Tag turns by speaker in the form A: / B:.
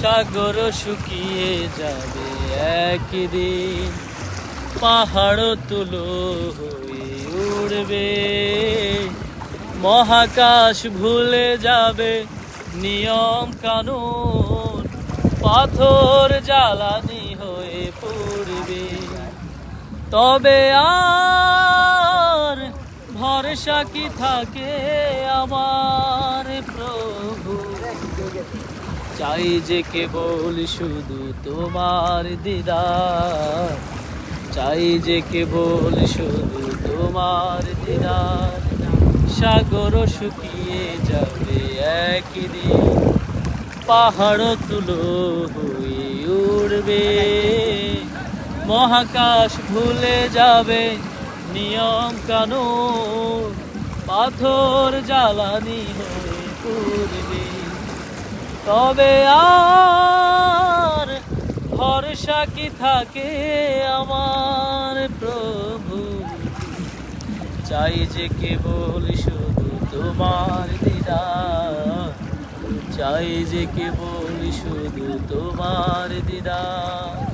A: সাগর শুকিয়ে যাবে একদিন, পাহাড় তুলো হয়ে উড়বে, মহাকাশ ভুলে যাবে নিয়ম কানুন, পাথর জ্বালানি হয়ে পড়বে। তবে আর ভরসা কি থাকে আমার প্রভু, চাই যে কেবল শুধু তোমার দিদার, চাই যে কেবল শুধু তোমার দিদার। সাগর শুকিয়ে যাবে একদিন, পাহাড় তুলো হয়ে উড়বে, মহাকাশ ভুলে যাবে নিয়ম কানুন, পাথর জ্বালানি হয়ে পড়বে। তবে আর ভরসা কি থাকে আমার প্রভু, চাই যে কেবল শুধু তোমার দিদার, চাই যে কেবল শুধু তোমার দিদার।